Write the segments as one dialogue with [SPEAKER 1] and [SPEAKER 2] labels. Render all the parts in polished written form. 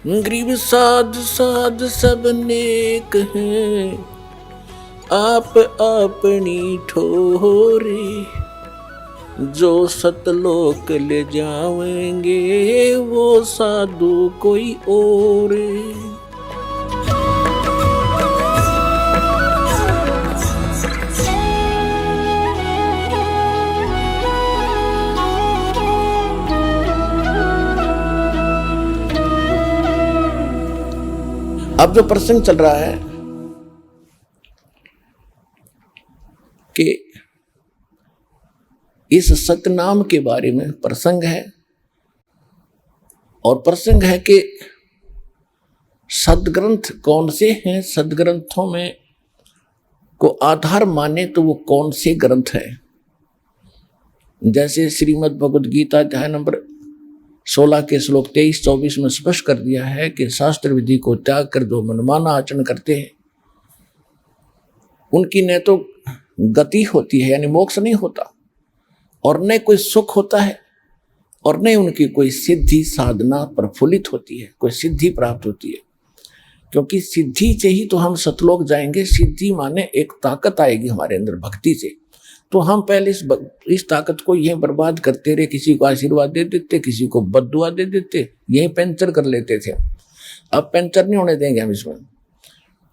[SPEAKER 1] गरीब साध साध सब नेक हैं, आप अपनी ठोरे, जो सतलोक ले जाएंगे वो साधु कोई और। अब जो प्रसंग चल रहा है कि इस सतनाम के बारे में प्रसंग है, और प्रसंग है कि सदग्रंथ कौन से हैं, सदग्रंथों में को आधार माने तो वो कौन से ग्रंथ हैं। जैसे श्रीमद् भगवद गीता अध्याय नंबर 16 के श्लोक 23-24 में स्पष्ट कर दिया है कि शास्त्र विधि को त्याग कर जो मनमाना आचरण करते हैं उनकी न तो गति होती है यानी मोक्ष नहीं होता, और न कोई सुख होता है, और न उनकी कोई सिद्धि साधना प्रफुल्लित होती है, कोई सिद्धि प्राप्त होती है। क्योंकि सिद्धि से ही तो हम सतलोक जाएंगे। सिद्धि माने एक ताकत आएगी हमारे अंदर भक्ति से। तो हम पहले इस ताकत को यहीं बर्बाद करते रहे, किसी को आशीर्वाद दे देते, किसी को बद्दुआ दे देते, यहीं पैंचर कर लेते थे। अब पैंचर नहीं होने देंगे हम इसमें,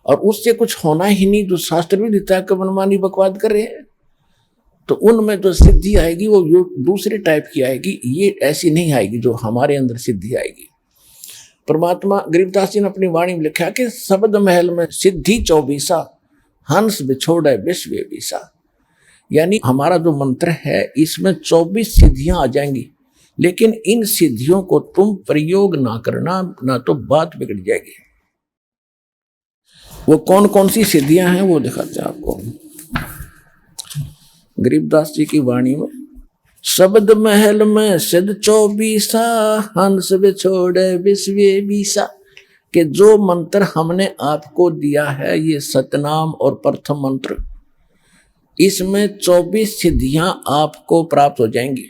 [SPEAKER 1] और उससे कुछ होना ही नहीं। जो शास्त्र भी देता है कि मनमानी बकवाद कर रहे हैं, तो उनमें जो सिद्धि आएगी वो दूसरे टाइप की आएगी, ये ऐसी नहीं आएगी जो हमारे अंदर सिद्धि आएगी। परमात्मा गरीबदास जी ने अपनी वाणी में लिखा कि शब्द महल में सिद्धि 24 हंस बिछोड़े विश्व बीसा। यानी हमारा जो मंत्र है इसमें 24 सिद्धियां आ जाएंगी, लेकिन इन सिद्धियों को तुम प्रयोग ना करना, ना तो बात बिगड़ जाएगी। वो कौन कौन सी सिद्धियां हैं वो दिखाते हैं आपको गरीबदास जी की वाणी में। शब्द महल में सिद्ध 24 हंस बिछोड़े विश्व बीसा, कि जो मंत्र हमने आपको दिया है ये सतनाम और प्रथम मंत्र, इसमें 24 सिद्धियां आपको प्राप्त हो जाएंगी।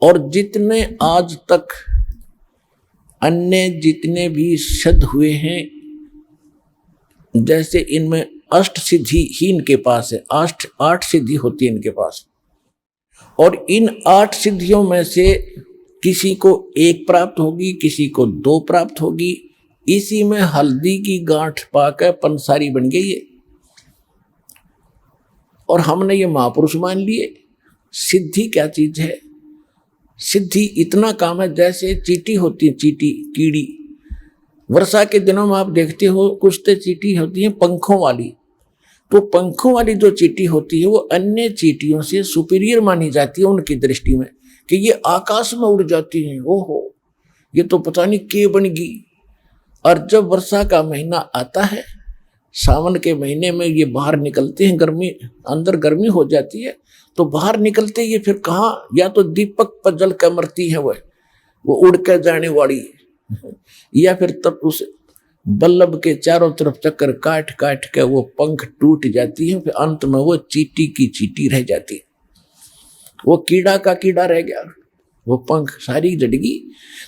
[SPEAKER 1] और जितने आज तक अन्य जितने भी सिद्ध हुए हैं, जैसे इनमें अष्ट सिद्धि ही इनके पास है, 8 सिद्धि होती है इनके पास, और इन 8 सिद्धियों में से किसी को 1 प्राप्त होगी, किसी को 2 प्राप्त होगी। इसी में हल्दी की गांठ पाकर पंसारी बन गई है, और हमने ये महापुरुष मान लिए। सिद्धि क्या चीज है? सिद्धि इतना काम है जैसे चींटी होती है, चींटी कीड़ी। वर्षा के दिनों में आप देखते हो कुछ तो चींटी होती है पंखों वाली, तो पंखों वाली जो चींटी होती है वो अन्य चींटियों से सुपीरियर मानी जाती है उनकी दृष्टि में, कि ये आकाश में उड़ जाती हैं। ओहो, ये तो पता नहीं के बन गई। और जब वर्षा का महीना आता है, सावन के महीने में ये बाहर निकलते हैं, गर्मी अंदर गर्मी हो जाती है, तो बाहर निकलते ये फिर कहाँ, या तो दीपक पर जल कर मरती है वो उड़ कर जाने वाली, या फिर तब उस बल्लभ के चारों तरफ चक्कर काट काट के वो पंख टूट जाती है, फिर अंत में वो चींटी की चींटी रह जाती है, वो कीड़ा का कीड़ा रह गया, वो पंख सारी जड़गी।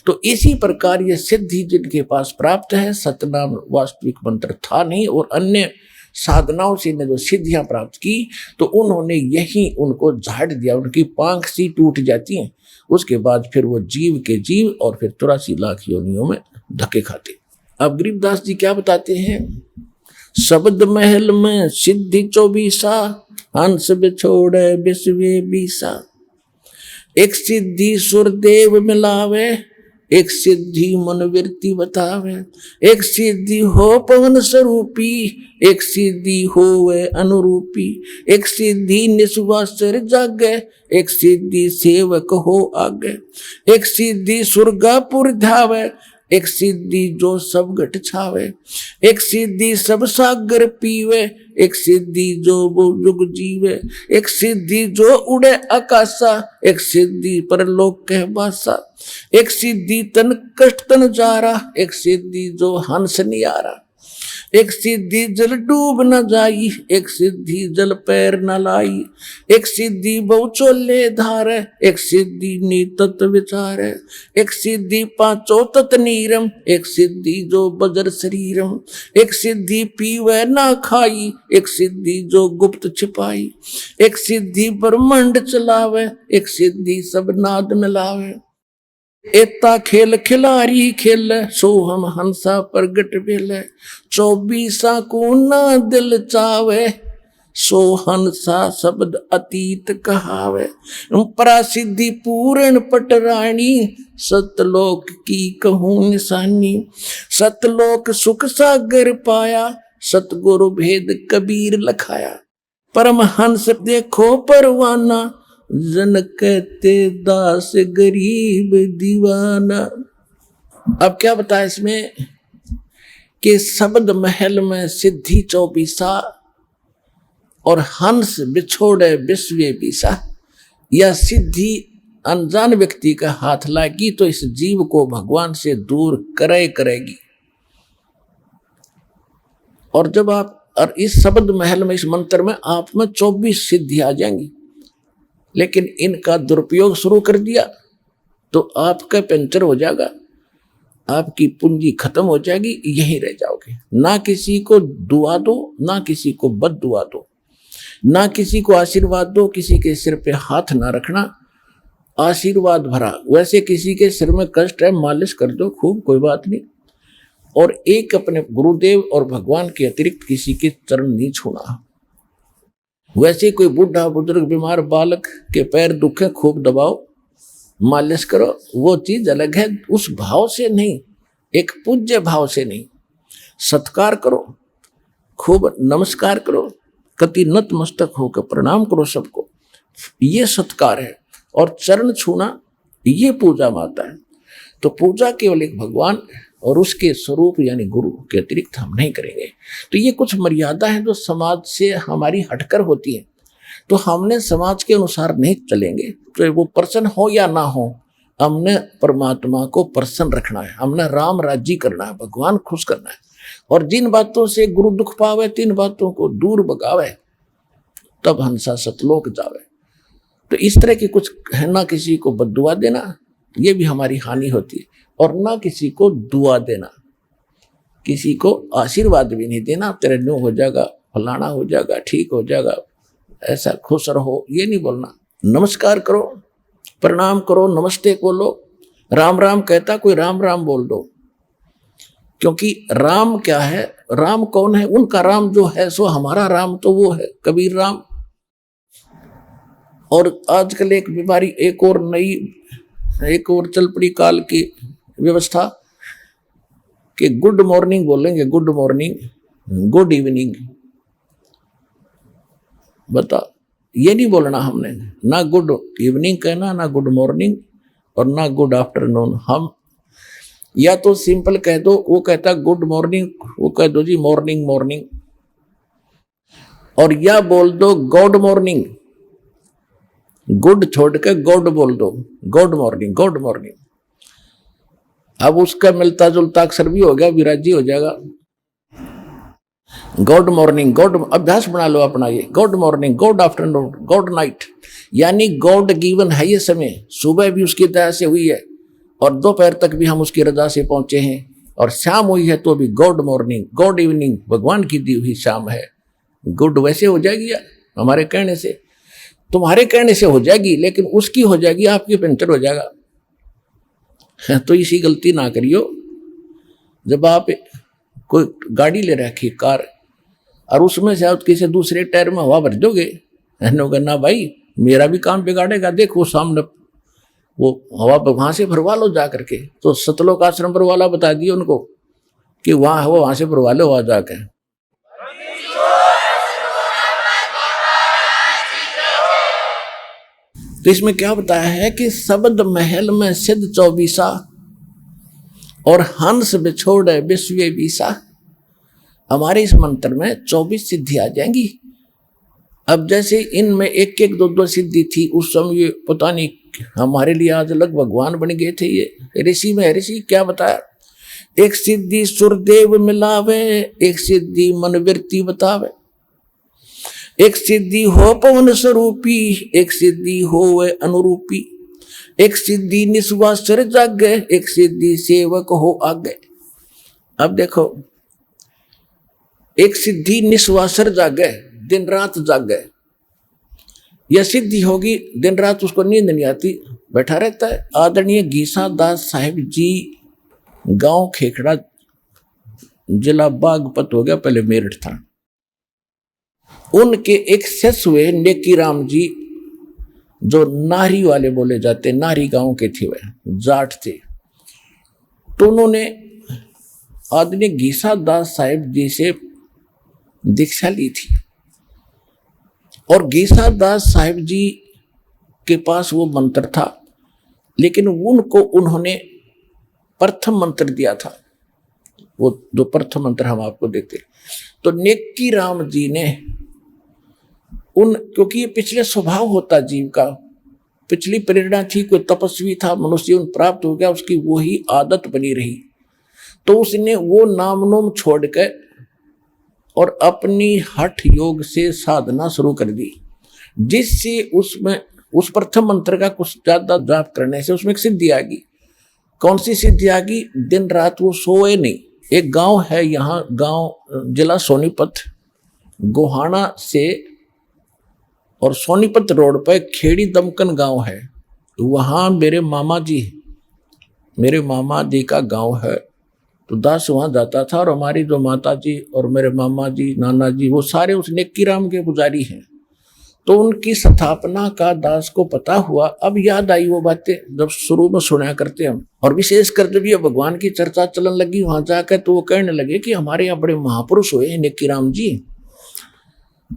[SPEAKER 1] तो इसी प्रकार ये सिद्धि जिनके पास प्राप्त है, सतनाम वास्तविक मंत्र था नहीं, और अन्य साधनाओं से ने जो सिद्धियां प्राप्त की तो उन्होंने यही उनको झाड़ दिया, उनकी पांख सी टूट जाती हैं। उसके बाद फिर वो जीव के जीव और फिर 83 लाख योनियों में धक्के खाते। अब गरीबदास जी क्या बताते हैं? शब्द महल में सिद्धि 24 हंस बिछोड़े विश्व बीसा। एक सिद्धि सुरदेव मिलावे, एक सिद्धि मनोवृत्ति बतावे, एक सिद्धि हो पवन स्वरूपी, एक सिद्धि हो वे अनुरूपी, एक सिद्धि निस्वासर जागे, एक सिद्धि सेवक हो आगे, एक सिद्धि सुरगापुर धावे, एक सिद्धि जो सब घट छावे, एक सिद्धि सब सागर पीवे, एक सिद्धि जो वो युग जीवे, एक सिद्धि जो उड़े आकाशा, एक सिद्धि परलोक कह बासा, एक सिद्धि तन कष्ट तन जारा, एक सिद्धि जो हंस नियारा, एक सिद्धि जल डूब न जाई, एक सिद्धि जल पैर न लाई, एक सिद्धि बहु चोले धार, एक सिद्धि नीतत विचार, एक सिद्धि पांचो तत नीरम, एक सिद्धि जो बजर शरीरम, एक सिद्धि पीवे ना खाई, एक सिद्धि जो गुप्त छिपाई, एक सिद्धि ब्रह्मांड चलावे, एक सिद्धि सब नाद मिलावे, एता खेल खिलारी खेल, सो हम हंसा प्रगट भेल, 24 को ना दिल चावे, सो हंसा शब्द अतीत कहावे, परासिद्धि पूर्ण पटरानी, सतलोक की कहूँ निशानी, सतलोक सुख सागर पाया, सतगुरु भेद कबीर लखाया, परमहंस देखो परवाना, जन कहते दास गरीब दीवाना। अब क्या बताया इसमें कि शब्द महल में सिद्धि 24 और हंस बिछोड़े विश्व बीसा, यह सिद्धि अनजान व्यक्ति का हाथ लागी तो इस जीव को भगवान से दूर करेगी। और जब आप और इस शब्द महल में, इस मंत्र में आप में 24 सिद्धि आ जाएंगी, लेकिन इनका दुरुपयोग शुरू कर दिया तो आपका पंचर हो जाएगा, आपकी पूंजी खत्म हो जाएगी, यहीं रह जाओगे। ना किसी को दुआ दो, ना किसी को बद दुआ दो, ना किसी को आशीर्वाद दो, किसी के सिर पे हाथ ना रखना, आशीर्वाद भरा। वैसे किसी के सिर में कष्ट है, मालिश कर दो खूब, कोई बात नहीं। और एक अपने गुरुदेव और भगवान के अतिरिक्त किसी के चरण नहीं छूना। वैसे कोई बूढ़ा बुजुर्ग बीमार बालक के पैर दुखे, खूब दबाओ, मालिश करो, वो चीज अलग है। उस भाव से नहीं, एक पूज्य भाव से नहीं, सत्कार करो, खूब नमस्कार करो, कति नतमस्तक होकर प्रणाम करो सबको, ये सत्कार है। और चरण छूना ये पूजा माता है। तो पूजा केवल एक भगवान और उसके स्वरूप यानी गुरु के अतिरिक्त हम नहीं करेंगे। तो ये कुछ मर्यादा है जो समाज से हमारी हटकर होती है, तो हमने समाज के अनुसार नहीं चलेंगे। तो वो प्रसन्न हो या ना हो, हमने परमात्मा को प्रसन्न रखना है, हमने राम राज्य करना है, भगवान खुश करना है। और जिन बातों से गुरु दुख पावे, तीन बातों को दूर भगावे, तब हंसा सतलोक जावे। तो इस तरह की कुछ है, ना किसी को बद्दुआ देना, ये भी हमारी हानि होती है, और ना किसी को दुआ देना, किसी को आशीर्वाद भी नहीं देना, तेरे न्यू हो जाएगा, फलाना हो जाएगा, ठीक हो जाएगा, ऐसा खुश रहो, ये नहीं बोलना। नमस्कार करो, प्रणाम करो, नमस्ते बोलो, राम राम कहता कोई राम राम बोल दो। क्योंकि राम क्या है, राम कौन है? उनका राम जो है सो हमारा राम तो वो है कबीर राम। और आजकल एक बीमारी, एक और नई, एक और चल पड़ी काल की व्यवस्था कि गुड मॉर्निंग बोलेंगे, गुड मॉर्निंग, गुड इवनिंग। बता, ये नहीं बोलना हमने, ना गुड इवनिंग कहना, ना गुड मॉर्निंग और ना गुड आफ्टरनून। हम या तो सिंपल कह दो, वो कहता गुड मॉर्निंग, वो कह दो जी मॉर्निंग मॉर्निंग, और या बोल दो गॉड मॉर्निंग, गुड छोड़ के गॉड बोल दो, गॉड मॉर्निंग, गॉड मॉर्निंग। अब उसका मिलता जुलता अक्षर भी हो गया, विराजी हो जाएगा। गॉड मॉर्निंग, गॉड, अभ्यास बना लो अपना ये, God morning, God afternoon, God night, यानी गॉड गिवन है ये समय। सुबह भी उसकी दया से हुई है और दोपहर तक भी हम उसकी रजा से पहुंचे हैं, और शाम हुई है तो भी गॉड मॉर्निंग, गॉड इवनिंग, भगवान की दी हुई शाम है। गुड वैसे हो जाएगी या हमारे कहने से? तुम्हारे कहने से हो जाएगी, लेकिन उसकी हो जाएगी, आपकी पंचर हो जाएगा। तो इसी गलती ना करियो। जब आप कोई गाड़ी ले रखी, कार, और उसमें से आप किसी दूसरे टायर में हवा भर दोगे, ना भाई मेरा भी काम बिगाड़ेगा, देखो सामने वो हवा वहां से भरवा लो जा करके। तो सतलोक आश्रम पर वाला बता दिए उनको कि वहां हवा वहां से भरवा लो हवा जाके। तो इसमें क्या बताया है कि शब्द महल में सिद्ध 24 और हंस बिछोड़े विश्व बीसा। हमारे इस मंत्र में 24 सिद्धि आ जाएंगी। अब जैसे इनमें एक एक दो दो सिद्धि थी, उस समय ये पता नहीं हमारे लिए आज अलग भगवान बन गए थे। ये ऋषि में ऋषि क्या बताया एक सिद्धि सुरदेव मिलावे, एक सिद्धि मन वृत्ति बतावे, एक सिद्धि हो पवन स्वरूपी, एक सिद्धि हो वे अनुरूपी, एक सिद्धि निस्वासर जागे, एक सिद्धि सेवक हो आगे। अब देखो, एक सिद्धि निस्वासर जागे, दिन रात जागे, यह सिद्धि होगी, दिन रात उसको नींद नहीं आती, बैठा रहता है। आदरणीय गीसा दास साहिब जी, गांव खेखड़ा, जिला बागपत हो गया, पहले मेरठ था। उनके एक शिष्य हुए नेकी राम जी, जो नारी वाले बोले जाते, नारी गांव के थे, वे जाट थे। तो उन्होंने आदरणीय गीसा दास साहिब जी से दीक्षा ली थी, और गीसा दास साहिब जी के पास वो मंत्र था, लेकिन उनको उन्होंने प्रथम मंत्र दिया था, वो जो प्रथम मंत्र हम आपको देते। तो नेकी राम जी ने क्योंकि ये पिछले स्वभाव होता जीव का, पिछली प्रेरणा थी, कोई तपस्वी था, मनुष्य जीवन प्राप्त हो गया, उसकी वही आदत बनी रही, तो उसने वो नाम नोम छोड़ के और अपनी हठ योग से साधना शुरू कर दी, जिससे उसमें उस प्रथम मंत्र का कुछ ज्यादा जाप करने से उसमें एक सिद्धि आ गई। कौन सी सिद्धि आ गई? दिन रात वो सोए नहीं। एक गांव है यहाँ, गांव जिला सोनीपत, गोहाना से और सोनीपत रोड पर खेड़ी दमकन गांव है, वहाँ मेरे मामा जी का गांव है। तो दास वहाँ जाता था, और हमारी जो माता जी और मेरे मामा जी, नाना जी, वो सारे उस नेकी राम के पुजारी हैं। तो उनकी स्थापना का दास को पता हुआ। अब याद आई वो बातें जब शुरू में सुना करते हम, और विशेषकर जब ये भगवान की चर्चा चलन लगी वहां जाकर, तो वो कहने लगे कि हमारे यहाँ बड़े महापुरुष हुए नेकी राम जी।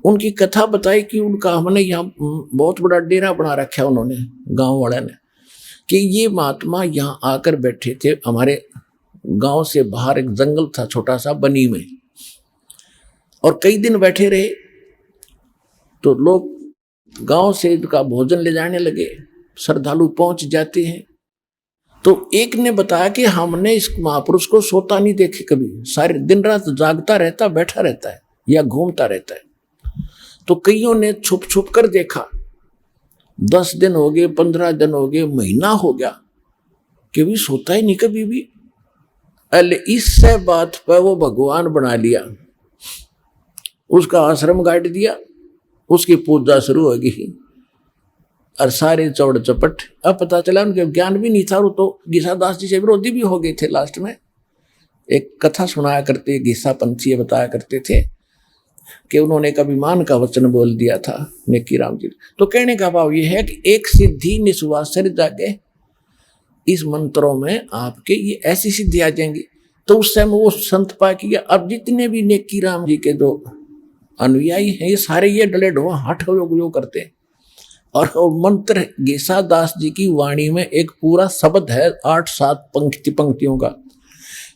[SPEAKER 1] उनकी कथा बताई कि उनका हमने यहाँ बहुत बड़ा डेरा बना रखा है उन्होंने, गांव वाले ने, कि ये महात्मा यहाँ आकर बैठे थे। हमारे गांव से बाहर एक जंगल था छोटा सा, बनी में, और कई दिन बैठे रहे। तो लोग गांव से इनका भोजन ले जाने लगे, श्रद्धालु पहुंच जाते हैं। तो एक ने बताया कि हमने इस महापुरुष को सोता नहीं देखे कभी, सारे दिन रात जागता रहता, बैठा रहता है या घूमता रहता है। तो कईयों ने छुप छुप कर देखा, 10 दिन हो गए, 15 दिन हो गए, महीना हो गया, कि भी सोता ही नहीं कभी भी। अल इससे बात पर वो भगवान बना लिया, उसका आश्रम गाड़ दिया, उसकी पूजा शुरू हो गई, और सारे चौड़ चपट। अब पता चला उनके ज्ञान भी नहीं था, वो तो गीसा दास जी से विरोधी भी हो गए थे। लास्ट में एक कथा सुनाया करते, गीसा पंथी बताया करते थे कि उन्होंने एक अभिमान का वचन बोल दिया था नेकी राम जी। तो कहने का भाव ये है कि एक सिद्धि निस्वासर जागे, इस मंत्रों में आपके ये ऐसी सिद्धि आ जाएंगी। तो उस समय वो संत पा किया। अब जितने भी नेकी राम जी के जो अनुयायी हैं, ये सारे ये डले ढो हठ योग करते हैं। और मंत्र गीसा दास जी की वाणी में एक पूरा शब्द है, 8-7 पंक्तियों का।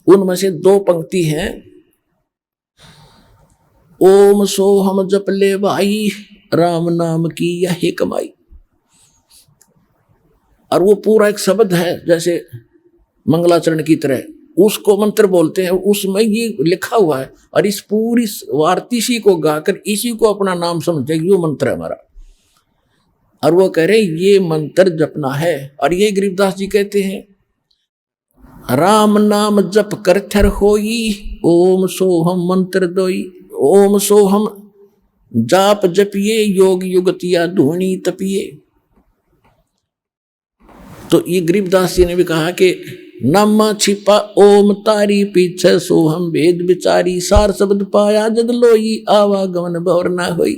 [SPEAKER 1] उनमें से 2 पंक्ति हैं, ओम सोहम जप ले भाई, राम नाम की यही कमाई। और वो पूरा एक शब्द है, जैसे मंगलाचरण की तरह, उसको मंत्र बोलते हैं, उसमें ये लिखा हुआ है। और इस पूरी वार्तिशी को गाकर इसी को अपना नाम समझे, ये मंत्र है हमारा। और वो कह रहे ये मंत्र जपना है। और ये गरीबदास जी कहते हैं, राम नाम जप कर थर होई, ओम सोहम मंत्र दोई। ओम सोहम जाप जपिए, योग युगतिया धूनी तपिए। तो ये गरीबदास जी ने भी कहा कि नम छिपा ओम तारी, पीछे सोहम भेद विचारी, सार शब्द पाया जद लोई, आवागमन भौर ना होई।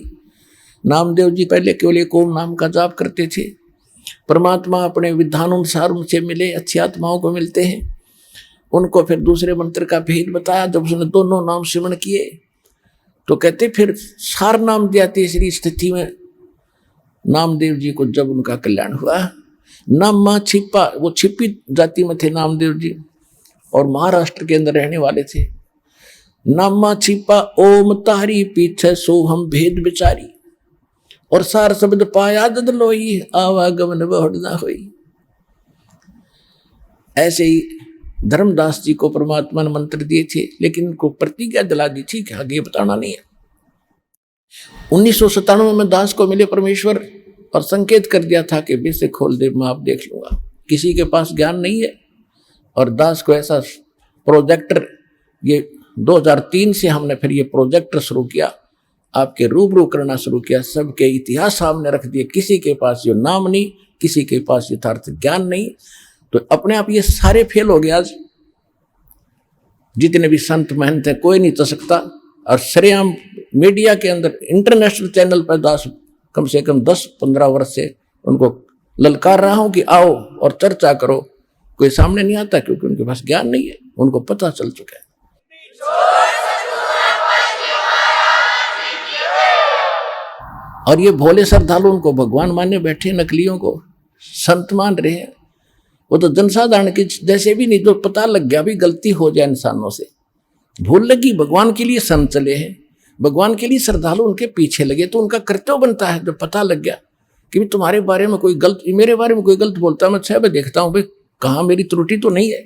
[SPEAKER 1] नामदेव जी पहले केवल एक ओम नाम का जाप करते थे। परमात्मा अपने विधानुसार उनसे मिले, अच्छी आत्माओं को मिलते हैं। उनको फिर दूसरे मंत्र का भेद बताया। जब उसने दोनों नाम सिमरण किए तो कहते फिर सार नाम दिया। तीसरी स्थिति में नामदेव जी को जब उनका कल्याण हुआ, नामा छिपा, वो छिपी जाति में थे नामदेव जी और महाराष्ट्र के अंदर रहने वाले थे। नामा छिपा ओम तारी, पीछे सोहम भेद विचारी, और सार शब्द पाया जद लोई, आवागमन बहुड़ ना होई। ऐसे ही धर्मदास जी को परमात्मा ने मंत्र दिए थे, लेकिन उनको प्रतिज्ञा दिला दी थी कि आगे बताना नहीं है। 1997 में दास को मिले परमेश्वर और संकेत कर दिया था कि बेसे खोल दे, मैं आप देख लूंगा। किसी के पास ज्ञान नहीं है और दास को ऐसा प्रोजेक्टर, ये 2003 से हमने फिर ये प्रोजेक्टर शुरू किया, आपके रूबरू करना शुरू किया, सबके इतिहास सामने रख दिए। किसी के पास ये नाम नहीं, किसी के पास यथार्थ ज्ञान नहीं, तो अपने आप ये सारे फेल हो गए। आज जितने भी संत महंत हैं कोई नहीं तो सकता, और सरेआम मीडिया के अंदर इंटरनेशनल चैनल पर दास कम से कम 10-15 वर्ष से उनको ललकार रहा हूं कि आओ और चर्चा करो, कोई सामने नहीं आता क्योंकि उनके पास ज्ञान नहीं है, उनको पता चल चुका है। और ये भोले श्रद्धालु उनको भगवान माने बैठे, नकलियों को संत मान रहे हैं। वो तो जनसाधारण के जैसे भी नहीं, जो पता लग गया भी गलती हो जाए इंसानों से, भूल लगी, भगवान के लिए संत चले हैं, भगवान के लिए श्रद्धालु उनके पीछे लगे, तो उनका कर्तव्य बनता है। जब पता लग गया कि भी तुम्हारे बारे में कोई गलत, मेरे बारे में कोई गलत बोलता है, मैं 6 बजे देखता हूँ भाई कहाँ मेरी त्रुटि तो नहीं है,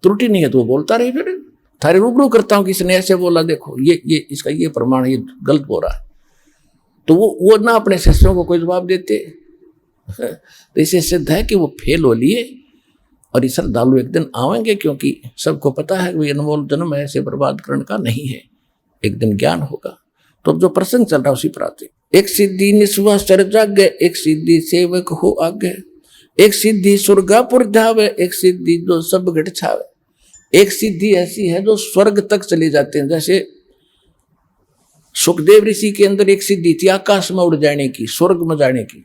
[SPEAKER 1] त्रुटि नहीं है तो वो बोलता रहे, फिर थारे रूबरू करता हूँ किसने ऐसे बोला, देखो ये इसका ये प्रमाण, ये गलत बोल रहा है, तो वो ना अपने शिष्यों को कोई जवाब देते। तो इसे सिद्ध है कि वो फेल हो लिए, और ये श्रद्धालु एक दिन आवेंगे, क्योंकि सबको पता है कि अनमोल जन्म ऐसे बर्बाद करने का नहीं है, एक दिन ज्ञान होगा। तो अब जो प्रसंग चल रहा है उसी पर आते। एक सिद्धि निस्वा सर जागे, एक सिद्धि सेवक हो आगे, एक सिद्धि स्वर्गापुर जावे, एक सिद्धि जो सब घट छावे। एक सिद्धि ऐसी है जो स्वर्ग तक चले जाते हैं, जैसे सुखदेव ऋषि के अंदर एक सिद्धि थी आकाश में उड़ जाने की, स्वर्ग में जाने की।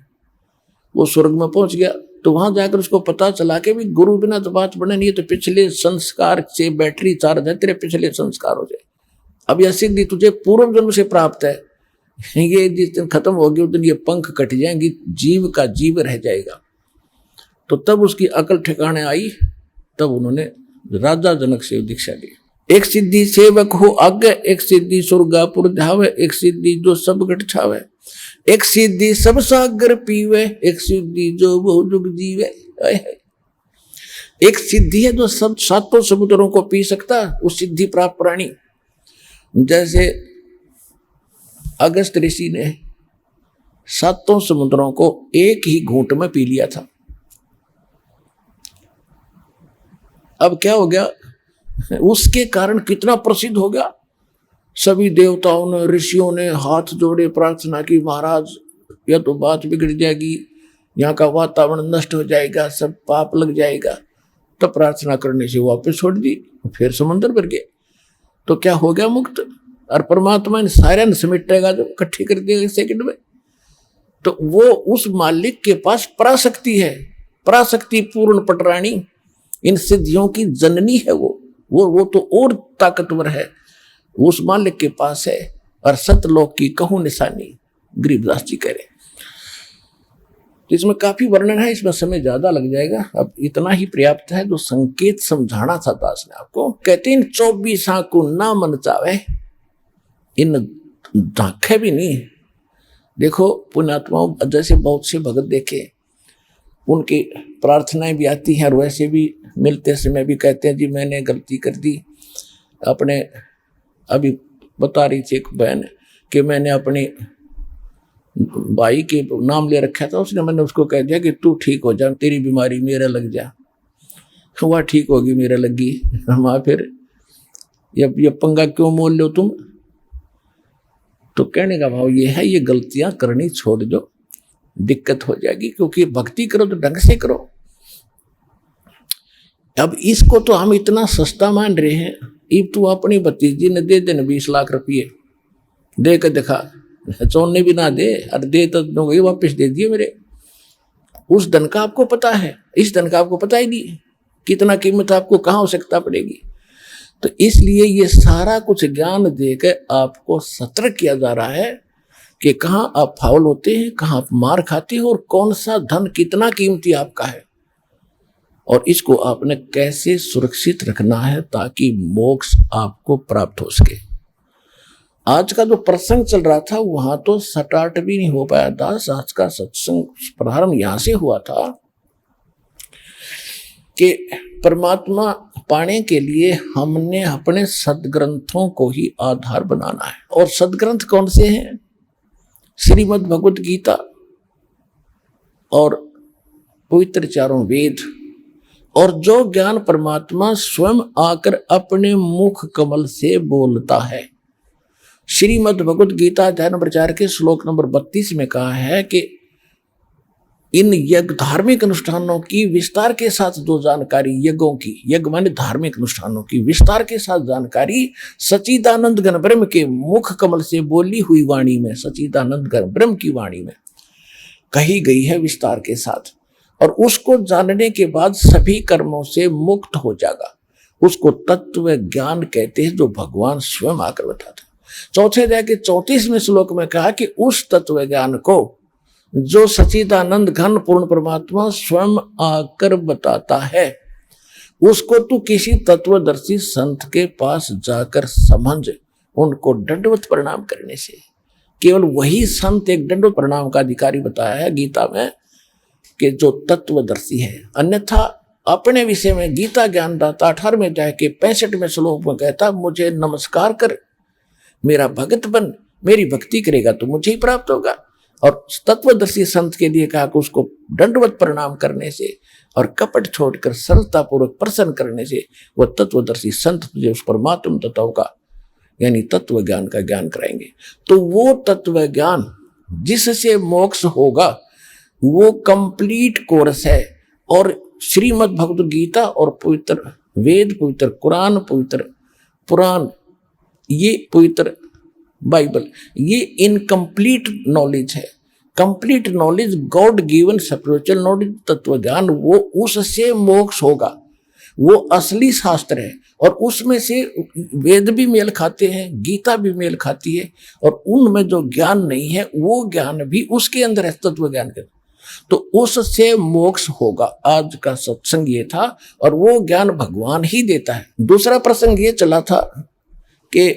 [SPEAKER 1] वो स्वर्ग में पहुंच गया तो वहां जाकर उसको पता चला कि भी गुरु बिना तो बात बने नहीं, तो पिछले संस्कार से बैटरी चार्ज है, तेरे पिछले संस्कार हो जाए। अब यह सिद्धि तुझे पूर्व जन्म से प्राप्त है, ये जिस दिन खत्म होगी उस दिन ये पंख कट जाएंगी, जीव का जीव रह जाएगा। तो तब उसकी अकल ठिकाने आई, तब उन्होंने राजा जनक से दीक्षा ली। एक सिद्धि सेवक हो आगे, एक सिद्धि स्वर्गापुर जावे, एक सिद्धि जो सब घट छावे, एक सिद्धि सब सागर पीवे, एक सिद्धि जो बहु जुग जीवे। एक सिद्धि है जो सब 7 समुद्रों को पी सकता, उस सिद्धि प्राप्त प्राणी। जैसे अगस्त ऋषि ने 7 समुद्रों को एक ही घूंट में पी लिया था। अब क्या हो गया, उसके कारण कितना प्रसिद्ध हो गया। सभी देवताओं ने, ऋषियों ने हाथ जोड़े, प्रार्थना की, महाराज यह तो बात बिगड़ जाएगी, यहाँ का वातावरण नष्ट हो जाएगा, सब पाप लग जाएगा। तब प्रार्थना करने से वापस छोड़ दी, फिर समुद्र भर गए, तो क्या हो गया, मुक्त। और परमात्मा ने सारे समेटेगा, जो इकट्ठी कर दिया सेकंड में। तो वो उस मालिक के पास पराशक्ति है, पराशक्ति पूर्ण पटरानी, इन सिद्धियों की जननी है वो तो और ताकतवर है, उस मालिक के पास है। और सतलोक की कहूं निशानी, गरीबदास जी कह रहे। तो इसमें काफी वर्णन है, इसमें समय ज्यादा लग जाएगा, अब इतना ही पर्याप्त है जो संकेत समझाना था दास ने आपको। कहते इन 24 को ना मन चावे, इन झांखे भी नहीं। देखो पुण्यात्माओं, जैसे बहुत से भगत देखे, उनकी प्रार्थनाएं भी आती हैं, और वैसे भी मिलते समय भी कहते हैं जी मैंने गलती कर दी। अपने अभी बता रही थी एक बहन कि मैंने अपने भाई के नाम ले रखा था, उसने, मैंने उसको कह दिया कि तू ठीक हो जा, तेरी बीमारी मेरे लग जा। वह ठीक होगी, मेरे लगी। हम फिर ये पंगा क्यों मोल लो तुम। तो कहने का भाव ये है, ये गलतियां करनी छोड़ दो, दिक्कत हो जाएगी, क्योंकि भक्ति करो तो ढंग से करो। अब इसको तो हम इतना सस्ता मान रहे हैं। इब तू अपनी भतीजी ने दे देना 20 लाख रुपये, दे के दिखा, चौने भी ना दे, अरे दे तो वही वापस दे दिए मेरे। उस धन का आपको पता है, इस धन का आपको पता ही नहीं कितना कीमत आपको कहाँ आवश्यकता पड़ेगी। तो इसलिए ये सारा कुछ ज्ञान देकर आपको सतर्क किया जा रहा है कि कहाँ आप फाउल होते हैं, कहाँ आप मार खाते हैं, और कौन सा धन कितना कीमती आपका है, और इसको आपने कैसे सुरक्षित रखना है ताकि मोक्ष आपको प्राप्त हो सके। आज का जो प्रसंग चल रहा था वहां तो स्टार्ट भी नहीं हो पाया दास। आज का सत्संग प्रारंभ यहां से हुआ था कि परमात्मा पाने के लिए हमने अपने सदग्रंथों को ही आधार बनाना है। और सदग्रंथ कौन से हैं? श्रीमद् भगवत गीता और पवित्र चारों वेद, और जो ज्ञान परमात्मा स्वयं आकर अपने मुख कमल से बोलता है। श्रीमद् भगवत गीता अध्याय नंबर 4 के श्लोक नंबर 32 में कहा है कि इन यज्ञ धार्मिक अनुष्ठानों की विस्तार के साथ जो जानकारी, यज्ञों की, यज्ञ माने धार्मिक अनुष्ठानों की विस्तार के साथ जानकारी सच्चिदानंद घन ब्रह्म के मुख कमल से बोली हुई वाणी में, सच्चिदानंद घन ब्रह्म की वाणी में कही गई है विस्तार के साथ। और उसको जानने के बाद सभी कर्मों से मुक्त हो जाएगा। उसको तत्व ज्ञान कहते हैं, जो भगवान स्वयं आकर बताते। चौथे अध्याय के 34वें श्लोक में कहा कि उस तत्व ज्ञान को जो सच्चिदानंद घन पूर्ण परमात्मा स्वयं आकर बताता है, उसको तू किसी तत्वदर्शी संत के पास जाकर समझ, उनको दंडवत प्रणाम करने से। केवल वही संत एक दंडवत प्रणाम का अधिकारी बताया है गीता में कि जो तत्वदर्शी है। अन्यथा अपने विषय में गीता ज्ञानदाता 18वें अध्याय के 65वें श्लोक में कहता, मुझे नमस्कार कर, मेरा भगत बन, मेरी भक्ति करेगा तो मुझे ही प्राप्त होगा। और तत्वदर्शी संत के लिए कहा कि उसको दंडवत प्रणाम करने से और कपट छोड़कर सरलतापूर्वक प्रसन्न करने से वह तत्वदर्शी संत तुझे उस परमात्म तत्व का यानी तत्व ज्ञान का ज्ञान कराएंगे। तो वो तत्व ज्ञान जिससे मोक्ष होगा वो कंप्लीट कोर्स है। और श्रीमद् भगवत गीता और पवित्र वेद, पवित्र कुरान, पवित्र पुराण, ये पवित्र बाइबल, ये इनकम्प्लीट नॉलेज है। Complete knowledge, God given spiritual knowledge, तत्व ज्ञान, वो उससे मोक्ष होगा। वो असली शास्त्र है और उसमें से वेद भी मेल खाते हैं, गीता भी मेल खाती है, और उनमें जो ज्ञान नहीं है वो ज्ञान भी उसके अंदर है, तत्व ज्ञान के। तो उससे मोक्ष होगा। आज का सत्संग ये था और वो ज्ञान भगवान ही देता है। दूसरा प्रसंग ये चला था कि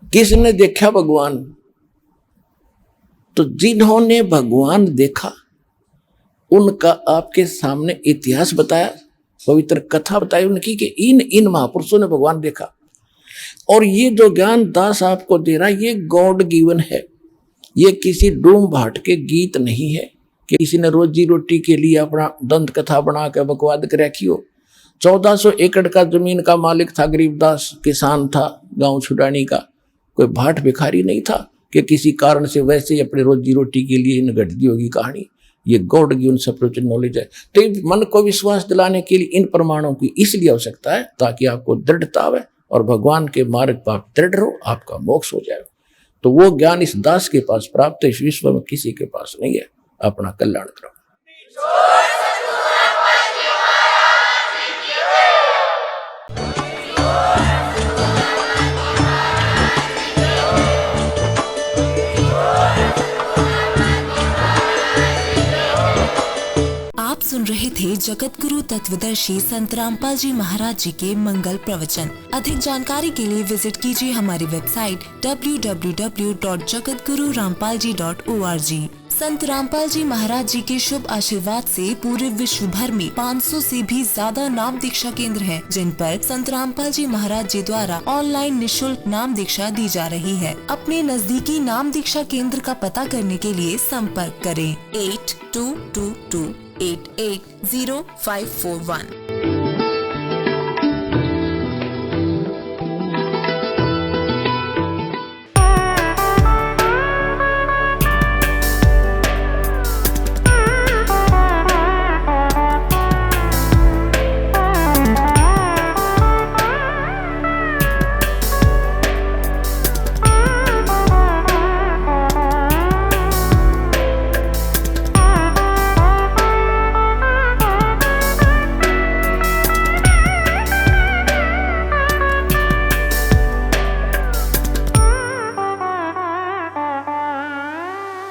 [SPEAKER 1] किसने देखा भगवान? तो जिन्होंने भगवान देखा उनका आपके सामने इतिहास बताया, पवित्र कथा बताई उनकी कि इन महापुरुषों ने भगवान देखा। और ये जो ज्ञान दास आपको दे रहा है ये गॉड गिवन है। ये किसी डूम भाट के गीत नहीं है कि किसी ने रोजी रोटी के लिए अपना दंत कथा बना के बकवाद कर रखी हो। 1400 एकड़ का जमीन का मालिक था, गरीबदास किसान था, गांव छुड़ानी का, कोई भाट भिखारी नहीं था कि किसी कारण से वैसे ही अपने रोजी रोटी के लिए इन घट दी होगी कहानी। ये गॉड गिवन स्पिरिचुअल नॉलेज है। तो मन को विश्वास दिलाने के लिए इन प्रमाणों की इसलिए आवश्यकता है ताकि आपको दृढ़ता आवे और भगवान के मार्ग पर आप दृढ़ रहो, आपका मोक्ष हो जाए। तो वो ज्ञान इस दास के पास प्राप्त है, इस विश्व में किसी के पास नहीं है। अपना कल्याण करो।
[SPEAKER 2] आप सुन रहे थे जगत गुरु तत्वदर्शी संत रामपाल जी महाराज जी के मंगल प्रवचन। अधिक जानकारी के लिए विजिट कीजिए हमारी वेबसाइट www.jagatgururampalji.org। संत रामपाल जी महाराज जी के शुभ आशीर्वाद से पूरे विश्व भर में 500 से भी ज्यादा नाम दीक्षा केंद्र हैं, जिन पर संत रामपाल जी महाराज जी द्वारा ऑनलाइन निशुल्क नाम दीक्षा दी जा रही है। अपने नजदीकी नाम दीक्षा केंद्र का पता करने के लिए संपर्क करें 8222880541।